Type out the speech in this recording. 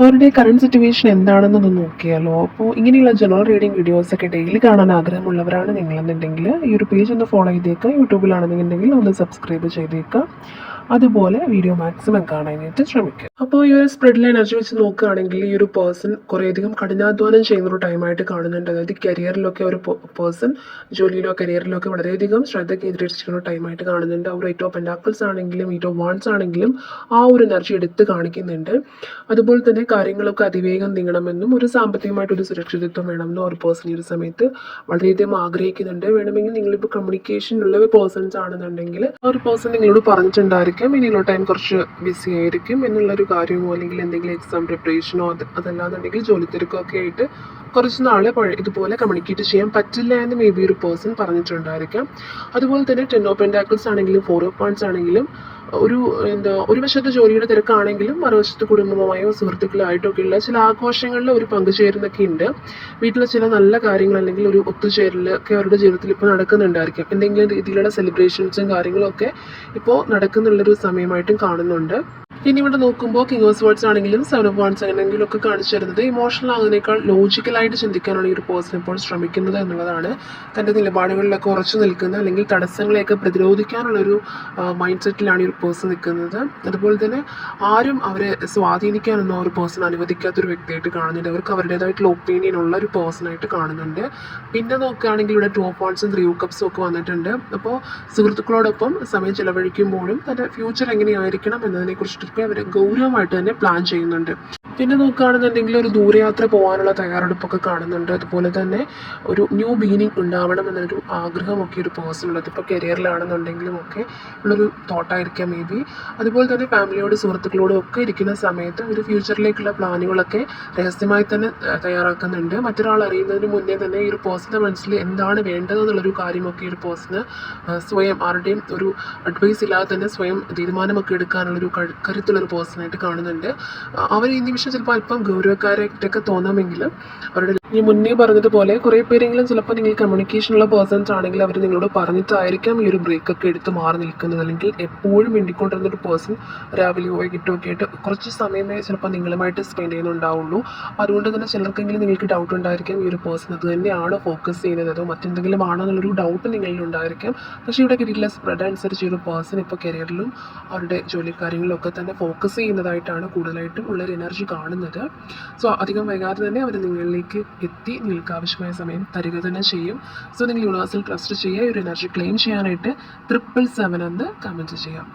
അവരുടെ current situation എന്താണെന്നൊന്ന് നോക്കിയാലോ? അപ്പോൾ ഇങ്ങനെയുള്ള ജനറൽ റീഡിംഗ് വീഡിയോസൊക്കെ ഡെയിലി കാണാൻ ആഗ്രഹമുള്ളവരാണ് നിങ്ങളെന്നുണ്ടെങ്കിൽ ഈ ഒരു പേജ് ഒന്ന് ഫോളോ ചെയ്തേക്കുക. യൂട്യൂബിലാണെന്നുണ്ടെങ്കിൽ ഒന്ന് സബ്സ്ക്രൈബ് ചെയ്തേക്കുക. അതുപോലെ വീഡിയോ മാക്സിമം കാണാനായിട്ട് ശ്രമിക്കുക. അപ്പോൾ ഈ ഒരു സ്പ്രെഡിലെ എനർജി വെച്ച് നോക്കുകയാണെങ്കിൽ ഈ ഒരു പേഴ്സൺ കുറേയധികം കഠിനാധ്വാനം ചെയ്യുന്ന ഒരു ടൈമായിട്ട് കാണുന്നുണ്ട്. അതായത് കരിയറിലൊക്കെ ഒരു പേഴ്സൺ ജോലിയിലോ കരിയറിലോ ഒക്കെ വളരെയധികം ശ്രദ്ധ കേന്ദ്രീകരിച്ചിരിക്കുന്ന ഒരു ടൈമായിട്ട് കാണുന്നുണ്ട്. ആ ഒരു എയ്റ്റ് ഓഫ് പെൻറ്റാക്കിൾസ് ആണെങ്കിലും എയ്റ്റ് ഓഫ് വാണ്ട്സ് ആണെങ്കിലും ആ ഒരു എനർജി എടുത്ത് കാണിക്കുന്നുണ്ട്. അതുപോലെ തന്നെ കാര്യങ്ങളൊക്കെ അതിവേഗം നീങ്ങണമെന്നും ഒരു സാമ്പത്തികമായിട്ട് ഒരു സുരക്ഷിതത്വം വേണമെന്നും ഒരു പേഴ്സൺ ഈ ഒരു സമയത്ത് വളരെയധികം ആഗ്രഹിക്കുന്നുണ്ട്. വേണമെങ്കിൽ നിങ്ങളിപ്പോൾ കമ്മ്യൂണിക്കേഷനുള്ള ഒരു പേഴ്സൺസ് ആണെന്നുണ്ടെങ്കിൽ ആ ഒരു പേഴ്സൺ നിങ്ങളോട് പറഞ്ഞിട്ടുണ്ടായിരിക്കും ഇനിയുള്ള ടൈം കുറച്ച് ബിസി ആയിരിക്കും എന്നുള്ളൊരു കാര്യമോ അല്ലെങ്കിൽ എന്തെങ്കിലും എക്സാം പ്രിപ്പറേഷനോ അതല്ലാന്നുണ്ടെങ്കിൽ ജോലി തിരക്കൊക്കെ ആയിട്ട് കുറച്ച് നാൾ ഇതുപോലെ കമ്മ്യൂണിക്കേറ്റ് ചെയ്യാൻ പറ്റില്ല എന്ന് മേ ബി ഒരു പേഴ്സൺ പറഞ്ഞിട്ടുണ്ടായിരിക്കാം. അതുപോലെ തന്നെ ടെൻ ഓഫ് പെൻറ്റാക്കിൾസ് ആണെങ്കിലും ഫോർ ഓഫ് വാണ്ട്സ് ആണെങ്കിലും ഒരു വശത്ത് ജോലിയുടെ തിരക്കാണെങ്കിലും മറുവശത്ത് കുടുംബമായോ സുഹൃത്തുക്കളായിട്ടൊക്കെയുള്ള ചില ആഘോഷങ്ങളിൽ ഒരു പങ്കുചേരുന്നൊക്കെ ഉണ്ട്. വീട്ടിലെ ചില നല്ല കാര്യങ്ങൾ അല്ലെങ്കിൽ ഒരു ഒത്തുചേരലൊക്കെ അവരുടെ ജീവിതത്തിൽ ഇപ്പോൾ നടക്കുന്നുണ്ടായിരിക്കും. എന്തെങ്കിലും രീതിയിലുള്ള സെലിബ്രേഷൻസും കാര്യങ്ങളൊക്കെ ഇപ്പോൾ നടക്കുന്നുള്ളൊരു സമയമായിട്ടും കാണുന്നുണ്ട്. ഇനി ഇവിടെ നോക്കുമ്പോൾ കിങ് ഓഫ് സ്വേർഡ്സ് ആണെങ്കിലും സെവൻ ഓഫ് വാണ്ട്സ് ആണെങ്കിലും ഒക്കെ കാണിച്ചു തരുന്നത് ഇമോഷണൽ ആകുന്നതിനേക്കാൾ ലോജിക്കലായിട്ട് ചിന്തിക്കാനാണ് ഈ ഒരു പേഴ്സൺ ഇപ്പോൾ ശ്രമിക്കുന്നത് എന്നുള്ളതാണ്. തൻ്റെ നിലപാടുകളിലൊക്കെ ഉറച്ചു നിൽക്കുന്ന അല്ലെങ്കിൽ തടസ്സങ്ങളെയൊക്കെ പ്രതിരോധിക്കാനുള്ളൊരു മൈൻഡ് സെറ്റിലാണ് ഈ ഒരു പേഴ്സൺ നിൽക്കുന്നത്. അതുപോലെ തന്നെ ആരും അവരെ സ്വാധീനിക്കാനൊന്നും ആ ഒരു പേഴ്സൺ അനുവദിക്കാത്തൊരു വ്യക്തിയായിട്ട് കാണുന്നുണ്ട്. അവർക്ക് അവരുടേതായിട്ടുള്ള ഒപ്പീനിയൻ ഉള്ള ഒരു പേഴ്സണായിട്ട് കാണുന്നുണ്ട്. പിന്നെ നോക്കുകയാണെങ്കിൽ ഇവിടെ ടു ഓഫ് വാണ്ട്സും ത്രീ ഓഫ് കപ്സും ഒക്കെ വന്നിട്ടുണ്ട്. അപ്പോൾ സുഹൃത്തുക്കളോടൊപ്പം സമയം ചിലവഴിക്കുമ്പോഴും തൻ്റെ ഫ്യൂച്ചർ എങ്ങനെയായിരിക്കണം എന്നതിനെക്കുറിച്ചിട്ട് അവർ ഗൗരവമായിട്ട് തന്നെ പ്ലാൻ ചെയ്യുന്നുണ്ട്. പിന്നെ നോക്കുകയാണെന്നുണ്ടെങ്കിൽ ഒരു ദൂരയാത്ര പോകാനുള്ള തയ്യാറെടുപ്പൊക്കെ കാണുന്നുണ്ട്. അതുപോലെ തന്നെ ഒരു ന്യൂ ബീനിങ് ഉണ്ടാവണം എന്നൊരു ആഗ്രഹമൊക്കെ ഒരു പേഴ്സൺ ഉള്ളത് ഇപ്പോൾ കരിയറിലാണെന്നുണ്ടെങ്കിലും ഒക്കെ ഉള്ളൊരു തോട്ടായിരിക്കാം മേ ബി. അതുപോലെ തന്നെ ഫാമിലിയോട് സുഹൃത്തുക്കളോടും ഒക്കെ ഇരിക്കുന്ന സമയത്ത് ഒരു ഫ്യൂച്ചറിലേക്കുള്ള പ്ലാനുകളൊക്കെ രഹസ്യമായി തന്നെ തയ്യാറാക്കുന്നുണ്ട്. മറ്റൊരാൾ അറിയുന്നതിന് മുന്നേ തന്നെ ഈ ഒരു പേഴ്സൻ്റെ മനസ്സിൽ എന്താണ് വേണ്ടതെന്നുള്ളൊരു കാര്യമൊക്കെ ഈ ഒരു പേഴ്സണ് സ്വയം ആരുടെയും ഒരു അഡ്വൈസ് ഇല്ലാതെ തന്നെ സ്വയം തീരുമാനമൊക്കെ എടുക്കാനുള്ളൊരു കരുത്തുള്ളൊരു പേഴ്സണായിട്ട് കാണുന്നുണ്ട്. അവർ ഈ നിമിഷം ചിലപ്പോൾ അല്പം ഗൗരവക്കാരായിട്ടൊക്കെ തോന്നാമെങ്കിലും അവരുടെ ഈ മുന്നേ പറഞ്ഞതുപോലെ കുറേ പേരെങ്കിലും ചിലപ്പോൾ നിങ്ങൾ കമ്മ്യൂണിക്കേഷനുള്ള പേഴ്സൺസ് ആണെങ്കിൽ അവർ നിങ്ങളോട് പറഞ്ഞിട്ടായിരിക്കാം ഈ ഒരു ബ്രേക്കൊക്കെ എടുത്ത് മാറി നിൽക്കുന്നത്. അല്ലെങ്കിൽ എപ്പോഴും മിണ്ടിക്കൊണ്ടിരുന്നൊരു പേഴ്സൺ രാവിലെയോ വൈകിട്ടോ ഒക്കെ ആയിട്ട് കുറച്ച് സമയമേ ചിലപ്പോൾ നിങ്ങളുമായിട്ട് സ്പെൻഡ് ചെയ്യുന്നുണ്ടാവുള്ളൂ. അതുകൊണ്ട് തന്നെ ചിലർക്കെങ്കിലും നിങ്ങൾക്ക് ഡൗട്ട് ഉണ്ടായിരിക്കാം ഈ ഒരു പേഴ്സൺ അത് തന്നെയാണ് ഫോക്കസ് ചെയ്യുന്നത് അതോ മറ്റെന്തെങ്കിലും ആണോ എന്നുള്ളൊരു ഡൗട്ട് നിങ്ങളിൽ ഉണ്ടായിരിക്കാം. പക്ഷേ ഇവിടെ കിട്ടിയിട്ടുള്ള സ്പ്രെഡ് അനുസരിച്ച് ഈ ഒരു പേഴ്സൺ ഇപ്പോൾ കരിയറിലും അവരുടെ ജോലി കാര്യങ്ങളിലും ഒക്കെ തന്നെ ഫോക്കസ് ചെയ്യുന്നതായിട്ടാണ് കൂടുതലായിട്ടും ഉള്ളൊരു എനർജി കാണുന്നത്. സോ അധികം വൈകാതെ തന്നെ അവർ നിങ്ങളിലേക്ക് എത്തി നിങ്ങൾക്ക് ആവശ്യമായ സമയം തരിക തന്നെ ചെയ്യും. സോ നിങ്ങൾ യൂണിവേഴ്സൽ ട്രസ്റ്റ് ചെയ്യുക. ഒരു എനർജി ക്ലെയിം ചെയ്യാനായിട്ട് 777 എന്ന് കമൻറ്റ് ചെയ്യാം.